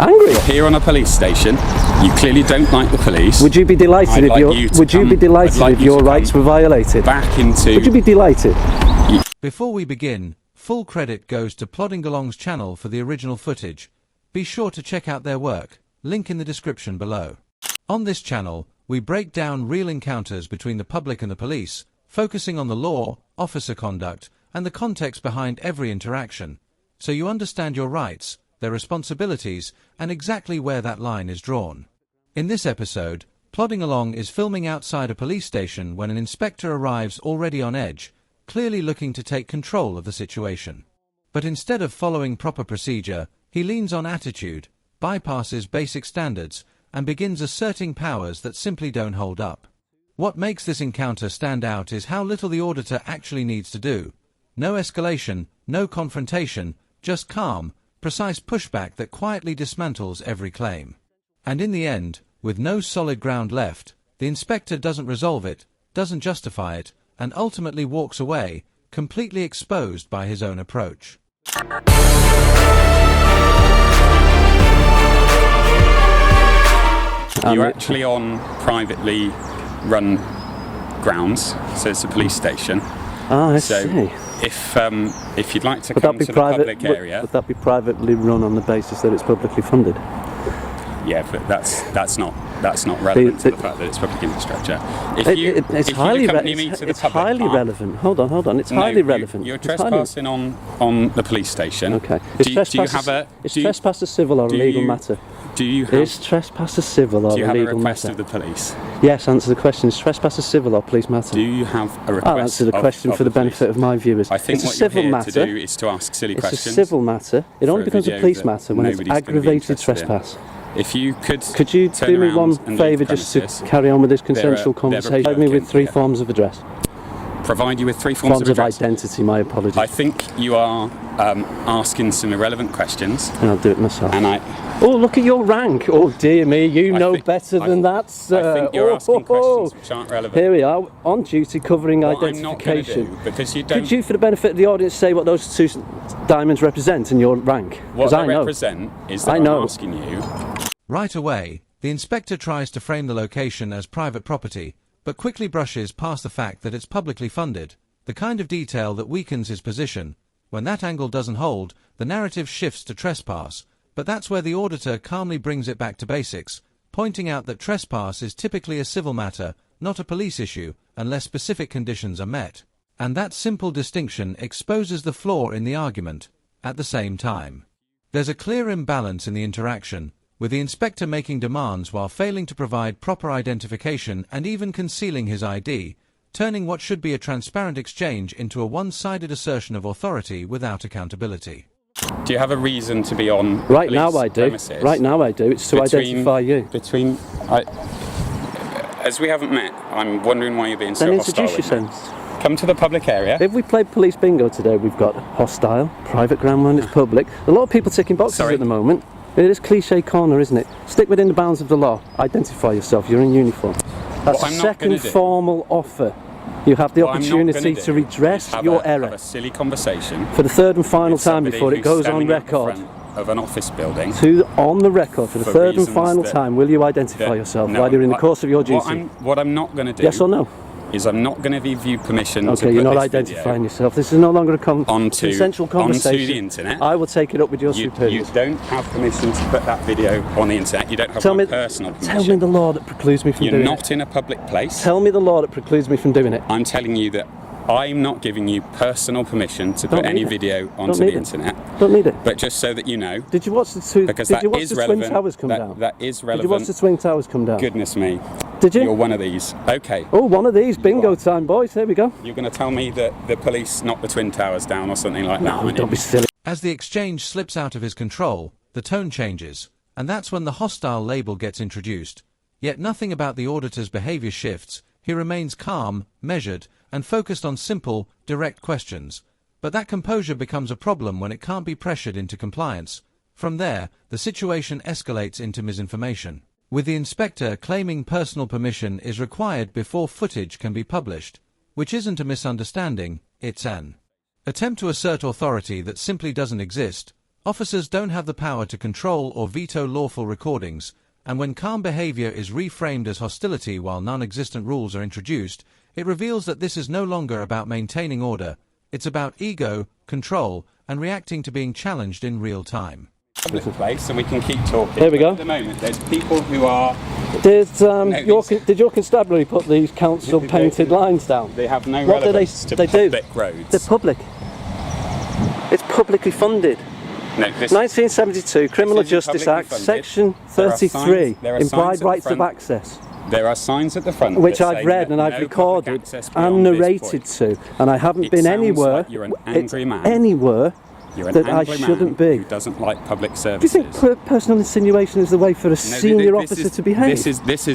Angry? You're here on a police station. You clearly don't like the police. Would you be delighted if your rights were violated? Back into... Would you be delighted? Before we begin, full credit goes to Plodding Along's channel for the original footage. Be sure to check out their work, link in the description below. On this channel, we break down real encounters between the public and the police, focusing on the law, officer conduct, and the context behind every interaction, so you understand your rights, their responsibilities, and exactly where that line is drawn. In this episode, Plodding Along is filming outside a police station when an inspector arrives already on edge, clearly looking to take control of the situation. But instead of following proper procedure, he leans on attitude, bypasses basic standards, and begins asserting powers that simply don't hold up. What makes this encounter stand out is how little the auditor actually needs to do. No escalation, no confrontation, just calm, precise pushback that quietly dismantles every claim. And in the end, with no solid ground left, the inspector doesn't resolve it, doesn't justify it, and ultimately walks away, completely exposed by his own approach. You're actually on privately run grounds, so it's a police station. Ah, I see. If you'd like to come to the public area... Would that be privately run on the basis that it's publicly funded? Yeah, but that's not relevant to the fact that it's public infrastructure. It's highly relevant. Hold on. It's highly relevant. You're trespassing on the police station. Okay. Is trespass a civil or a legal matter? Is trespass a civil or a legal matter? Do you have a request of the police? Yes, answer the question. Is trespass a civil or police matter? Do you have a request? I'll answer the question for the benefit of my viewers. I think what you're here to do is to ask silly questions. It's a civil matter. It only becomes a police matter when it's aggravated trespass. If you could you do me one favour just to carry on with this consensual conversation? Provide me with three forms of address. Provide you with three forms of address? Identity, my apologies. I think you are asking some irrelevant questions. And I'll do it myself. Oh, look at your rank. Oh, dear me, you know better than that, sir. I think you're asking questions which aren't relevant. Here we are, on duty, covering identification. I'm not because you don't... Could you, for the benefit of the audience, say what those two diamonds represent in your rank? What they represent is that I'm asking you... Right away, the inspector tries to frame the location as private property, but quickly brushes past the fact that it's publicly funded, the kind of detail that weakens his position. When that angle doesn't hold, the narrative shifts to trespass, but that's where the auditor calmly brings it back to basics, pointing out that trespass is typically a civil matter, not a police issue, unless specific conditions are met. And that simple distinction exposes the flaw in the argument. At the same time, there's a clear imbalance in the interaction, with the inspector making demands while failing to provide proper identification and even concealing his ID, turning what should be a transparent exchange into a one-sided assertion of authority without accountability. Do you have a reason to be on Right now I do. premises? Right now I do. It's to identify you. As we haven't met, I'm wondering why you're being so hostile. Then introduce yourself. Come to the public area. If we played police bingo today, we've got hostile, private ground when it's public. A lot of people ticking boxes at the moment. It is cliche corner, isn't it? Stick within the bounds of the law. Identify yourself. You're in uniform. That's a second formal offer. You have the opportunity to redress your error. Have a silly conversation for the third and final time before it goes on record. Of an office building. On the record for the third and final time, will you identify yourself while you're in the course of your duty? What I'm not going to do. Yes or no? Is I'm not going to give you permission to Okay, you're not identifying yourself. This is no longer a consensual conversation. Onto the internet. I will take it up with your superiors. You don't have permission to put that video on the internet. You don't have my personal permission. Tell me the law that precludes me from doing it. You're not in a public place. Tell me the law that precludes me from doing it. I'm telling you that I'm not giving you personal permission to put any video onto the internet. Don't need it. But just so that you know. Did you watch the Twin Towers come down? That is relevant. Did you watch the Twin Towers come down? Goodness me. Did you? You're one of these. Okay. Oh, one of these. Bingo time, boys. Here we go. You're going to tell me that the police knocked the Twin Towers down or something like that? No, don't be silly. As the exchange slips out of his control, the tone changes, and that's when the hostile label gets introduced. Yet nothing about the auditor's behavior shifts. He remains calm, measured, and focused on simple, direct questions. But that composure becomes a problem when it can't be pressured into compliance. From there, the situation escalates into misinformation, with the inspector claiming personal permission is required before footage can be published, which isn't a misunderstanding, it's an attempt to assert authority that simply doesn't exist, Officers don't have the power to control or veto lawful recordings, and when calm behavior is reframed as hostility while non-existent rules are introduced, it reveals that this is no longer about maintaining order. It's about ego, control, and reacting to being challenged in real time. Public place, and we can keep talking. There we go. At the moment, there's people who are. Did your constabulary put these council painted lines down? They have no What do relevance to they public do? roads. They're public. It's publicly funded. No, this, 1972 Criminal This isn't Justice publicly Act, funded. Section There are 33, there are signs implied at the rights of front. access, there are signs at the front which that I've say read that and I've no recorded public access beyond and this narrated point. to, and I haven't It been sounds anywhere. like you're an angry man. Anywhere You're an that I angry shouldn't man be. who doesn't like public Do you services. think personal insinuation is the way for a senior officer to behave? This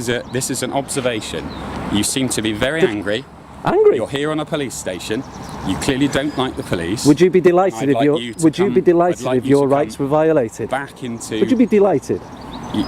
is an observation. You seem to be very angry. Angry? You're here on a police station. You clearly don't like the police. Would you be delighted I'd if like your you to Would you come- be delighted I'd like if you to your rights come were violated? Back into. Would you be delighted?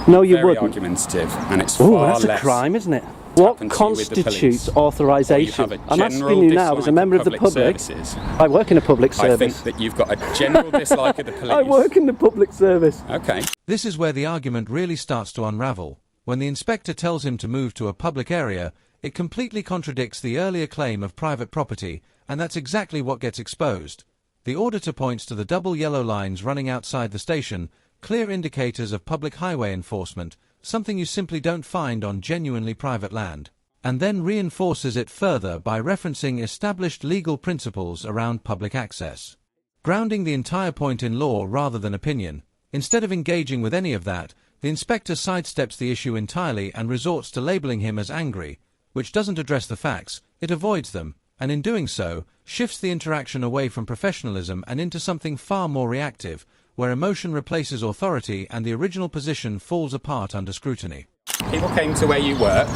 No, you very wouldn't. argumentative, and it's Oh, far that's a less. crime, isn't it? What happen to you with the constitutes police. Or you authorisation? have a I'm asking general you now, as a dislike member of the public public. services. I work in a public I service. think that you've got a general dislike of the police. I work in the public service. Okay. This is where the argument really starts to unravel. When the inspector tells him to move to a public area, it completely contradicts the earlier claim of private property, and that's exactly what gets exposed. The auditor points to the double yellow lines running outside the station, clear indicators of public highway enforcement, something you simply don't find on genuinely private land, and then reinforces it further by referencing established legal principles around public access. Grounding the entire point in law rather than opinion, instead of engaging with any of that, the inspector sidesteps the issue entirely and resorts to labeling him as angry, which doesn't address the facts, it avoids them, and in doing so, shifts the interaction away from professionalism and into something far more reactive, where emotion replaces authority and the original position falls apart under scrutiny. People came to where you worked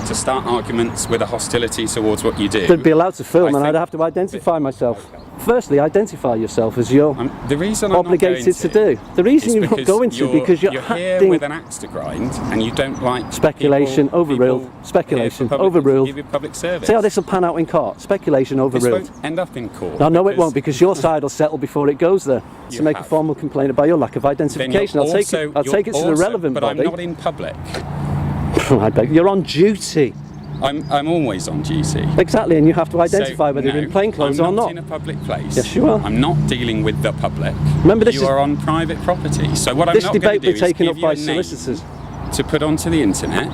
to start arguments with a hostility towards what you do. They'd be allowed to film, I and I'd think- have to identify myself. Firstly, identify yourself as you're The reason I'm obligated not to going do. The reason is you're not going to because you're here acting. with an axe to grind, and you don't like Speculation overruled. people Speculation here for public, overruled. to give you public service. See how this will pan out in court. Speculation This overruled. won't end up in court. No, it won't, because your side will settle before it goes there. You To make a have. formal complaint about your lack of Then identification. you're I'll take it. I'll you're take it to the also- relevant but body. I'm not in public. I beg. You're on duty. I'm always on duty. Exactly, and you have to identify whether no, you're in plain clothes I'm or not not. in a public place. Yes, you are. I'm not dealing with the public. Remember, this you is- are on private property. So what I'm This not going debate to do we're is taken give up you by a name solicitors. to put onto the internet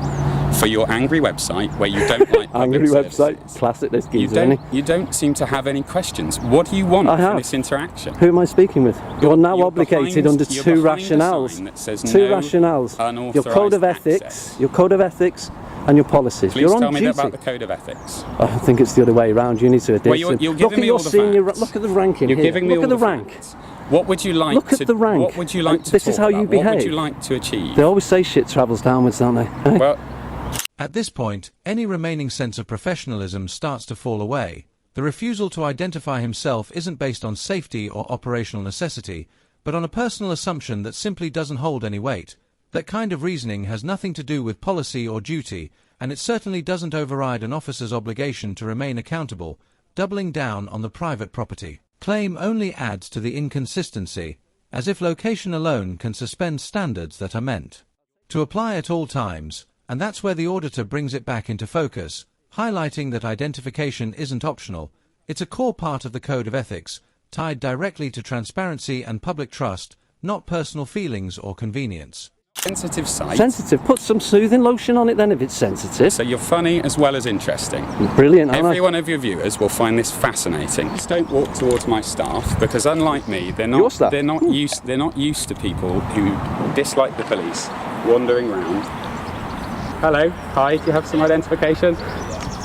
for your angry website where you don't like public Angry services. website. Classic this You geezer, isn't don't, you don't seem to have any questions. What do you want I from have. this interaction? Who am I speaking with? You're now you're obligated behind- under you're two behind a rationales. sign that says Two no rationales. Your code of unauthorised ethics. access. Your code of ethics and your policies. Please You're on tell me duty. about the code of ethics. I think it's the other way around. You need to adhere Well, you're to. giving Look at me your all the senior. facts. Look at the ranking You're here. giving me Look all at the rank. facts. What would you like Look at to the rank. What would you like to This is talk how you about? What would you behave. like to achieve? They always say shit travels downwards, don't they? Eh? Well, At this point, any remaining sense of professionalism starts to fall away. The refusal to identify himself isn't based on safety or operational necessity, but on a personal assumption that simply doesn't hold any weight. That kind of reasoning has nothing to do with policy or duty, and it certainly doesn't override an officer's obligation to remain accountable. Doubling down on the private property claim only adds to the inconsistency, as if location alone can suspend standards that are meant to apply at all times, and that's where the auditor brings it back into focus, highlighting that identification isn't optional. It's a core part of the code of ethics, tied directly to transparency and public trust, not personal feelings or convenience. sensitive site. Sensitive. Put some soothing lotion on it then if it's sensitive. So you're funny as well as interesting. Brilliant, aren't I? Every one of your viewers will find this fascinating. Just don't walk towards my staff because, unlike me, they're Your not. staff? They're not used. They're not used to people who dislike the police wandering around. Hello, hi. Do you have some identification?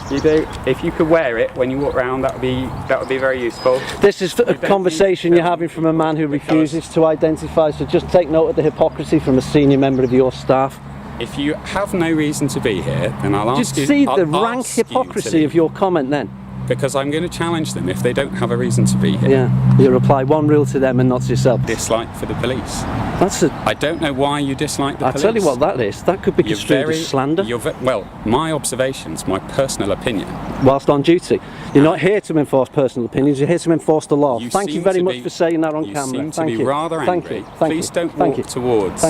You do. If you could wear it when you walk around, that would be very useful. This is a don't conversation need you're having from a man who refuses to identify, so just take note of the hypocrisy from a senior member of your staff. If you have no reason to be here, then I'll ask Just you. see I'll the rank ask you to hypocrisy leave. of your comment then. because I'm going to challenge them if they don't have a reason to be here. Yeah, you apply one rule to them and not to yourself. Dislike for the police. I don't know why you dislike the police. I'll tell you what that is. That could be construed as slander. Well, my observations, my personal opinion. Whilst on duty. You're not here to enforce personal opinions, you're here to enforce the law. Thank you very much for saying that on camera. You seem to be rather angry. Please don't walk towards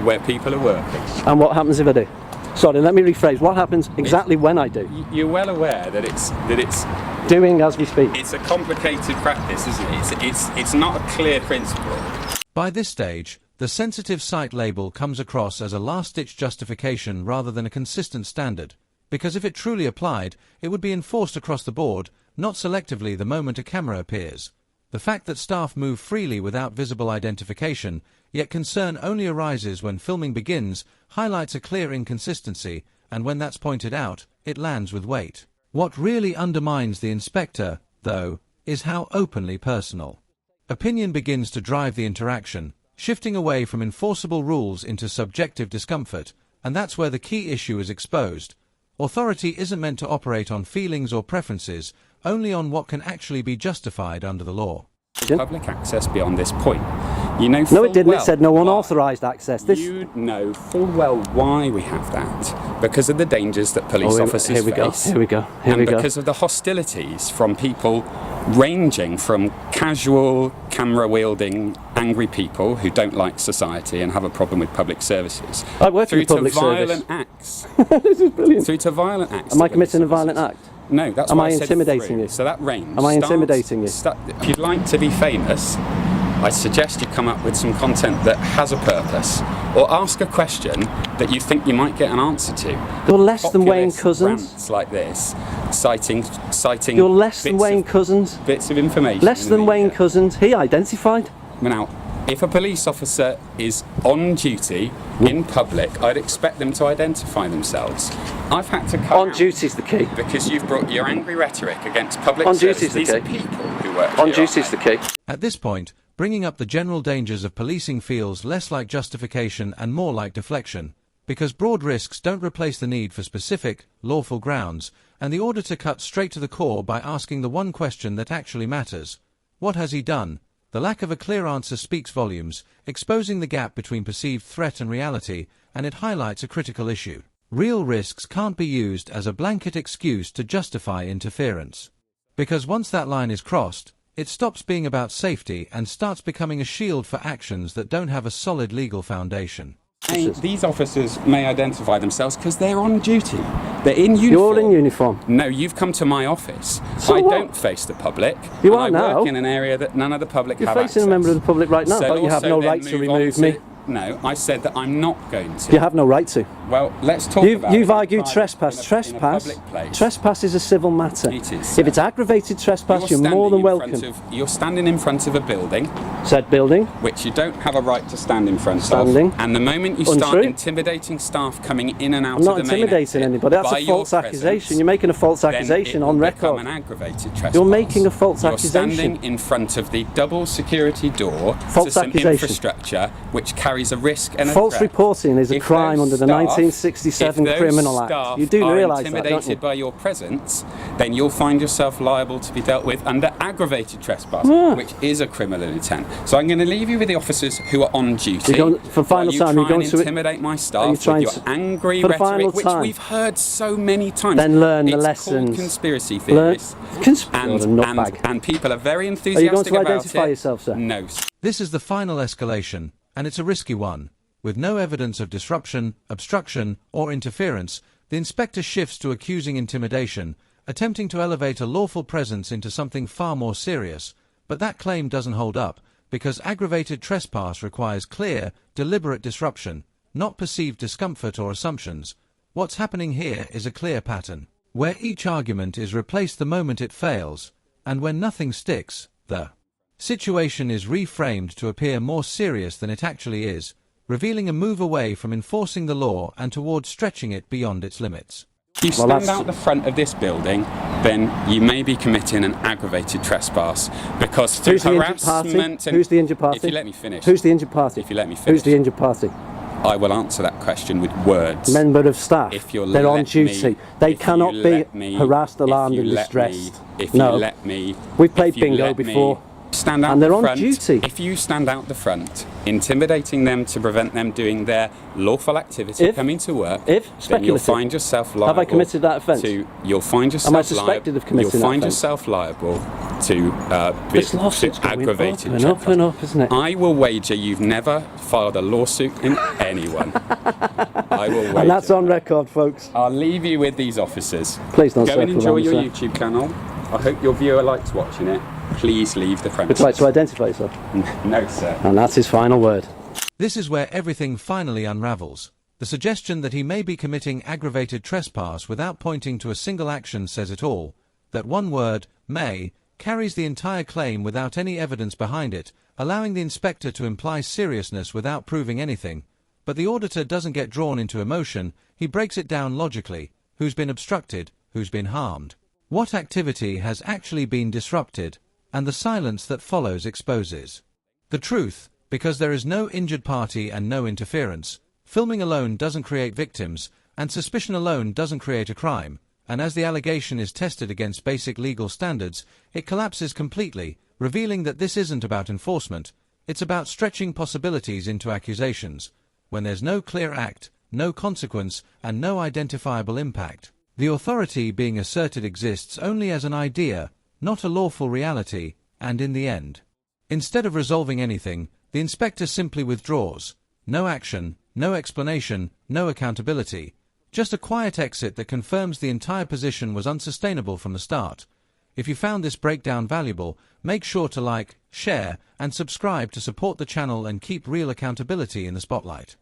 where people are working. And what happens if I do? Sorry, let me rephrase. What happens exactly when I do? You're well aware that it's doing as we speak. It's a complicated practice, isn't it? It's not a clear principle. By this stage, the sensitive site label comes across as a last-ditch justification rather than a consistent standard, because if it truly applied, it would be enforced across the board, not selectively the moment a camera appears. The fact that staff move freely without visible identification, yet concern only arises when filming begins, highlights a clear inconsistency, and when that's pointed out, it lands with weight. What really undermines the inspector, though, is how openly personal. Opinion begins to drive the interaction, shifting away from enforceable rules into subjective discomfort, and that's where the key issue is exposed. Authority isn't meant to operate on feelings or preferences, only on what can actually be justified under the law. Public access beyond this point. You know no, it didn't. It said no unauthorised access. You know full well why we have that. Because of the dangers that police officers face. Here we go. Because of the hostilities from people ranging from casual, camera-wielding, angry people who don't like society and have a problem with public services. I work in public violent service. Acts. This is brilliant. Through to violent acts. Am I committing a violent act? No, that's Am why I I said intimidating through. you? So that range. Am I intimidating you? If you'd like to be famous, I suggest you come up with some content that has a purpose, or ask a question that you think you might get an answer to. You're less than Wayne Couzens. Rants like this, citing. You're less than Wayne Couzens. Bits of information. Less than Wayne Couzens. He identified. Now, if a police officer is on duty in public, I'd expect them to identify themselves. I've had to cut on out duty's the key. Because you've brought your angry rhetoric against public on service. Duty's the These key. are people who work on here, duty's the key. At this point, bringing up the general dangers of policing feels less like justification and more like deflection, because broad risks don't replace the need for specific, lawful grounds, and the order to cut straight to the core by asking the one question that actually matters. What has he done? The lack of a clear answer speaks volumes, exposing the gap between perceived threat and reality, and it highlights a critical issue. Real risks can't be used as a blanket excuse to justify interference. Because once that line is crossed, it stops being about safety and starts becoming a shield for actions that don't have a solid legal foundation. These officers may identify themselves because they're on duty. They're in uniform. You're in uniform. No, you've come to my office. So I what? don't face the public. You are now. I work in an area that none of the public You're have access. facing a member of the public right now, So but you have no right to remove me. No, I said that I'm not going to. You have no right to. Well, let's talk about You've it argued in trespass. in a public place. Trespass is a civil matter. It is. If it's aggravated trespass, you're more than welcome. You're standing in front of a building. Said building. Which you don't have a right to stand in front Standing. of. And the moment you start intimidating staff coming in and out of the main I'm not intimidating anybody. That's a false accusation. You're making a false accusation on record. An aggravated trespass. You're making a false accusation. You're standing in front of the double security door false to some accusation. Infrastructure which carries a risk and a false threat. Reporting is a crime under the 1967 Criminal Act. You do realise that, don't you? If those staff are intimidated by your presence, then you'll find yourself liable to be dealt with under aggravated trespass, which is a criminal intent. So I'm going to leave you with the officers who are on duty. For final time, you're going to intimidate my staff with your angry rhetoric, which we've heard so many times. Then learn the it's lessons. Called conspiracy theories. And people are very enthusiastic about it. Are you going to identify yourself, sir? No. This is the final escalation, and it's a risky one. With no evidence of disruption, obstruction, or interference, the inspector shifts to accusing intimidation, attempting to elevate a lawful presence into something far more serious. But that claim doesn't hold up, because aggravated trespass requires clear, deliberate disruption, not perceived discomfort or assumptions. What's happening here is a clear pattern, where each argument is replaced the moment it fails, and when nothing sticks, the situation is reframed to appear more serious than it actually is, revealing a move away from enforcing the law and towards stretching it beyond its limits. If you stand out the front of this building, then you may be committing an aggravated trespass, because through harassment and... Who's the injured party? If you let me finish. Who's the injured party? If you let me finish. Who's the injured party? I will answer that question with words. Member of staff, If you'll they're on let duty. me- They if cannot you be let me- harassed, if alarmed you and let me- distressed. If No. you let me, We've played if you bingo let me before. Stand out And they're the on front. duty. If you stand out the front, intimidating them to prevent them doing their lawful activity, If- coming to work, if then you'll speculative. find yourself liable. Have I committed that offence? You'll find yourself Am I suspected of committing You'll that find offence? yourself liable to This lawsuit's going aggravated up and up trespass. and up, isn't it? I will wager you've never filed a lawsuit in anyone. I will wager. And that's on record, folks. I'll leave you with these officers. Please don't go and circle enjoy around, your sir. YouTube channel. I hope your viewer likes watching it. Please leave the Would premises. you like to identify yourself? No, sir. And that's his final word. This is where everything finally unravels. The suggestion that he may be committing aggravated trespass without pointing to a single action says it all. That one word, may, carries the entire claim without any evidence behind it, allowing the inspector to imply seriousness without proving anything. But the auditor doesn't get drawn into emotion, he breaks it down logically. Who's been obstructed? Who's been harmed? What activity has actually been disrupted? And the silence that follows exposes the truth, because there is no injured party and no interference. Filming alone doesn't create victims, and suspicion alone doesn't create a crime. And as the allegation is tested against basic legal standards, it collapses completely, revealing that this isn't about enforcement, it's about stretching possibilities into accusations. When there's no clear act, no consequence, and no identifiable impact, the authority being asserted exists only as an idea, not a lawful reality, and in the end, instead of resolving anything, the inspector simply withdraws. No action, no explanation, no accountability. Just a quiet exit that confirms the entire position was unsustainable from the start. If you found this breakdown valuable, make sure to like, share, and subscribe to support the channel and keep real accountability in the spotlight.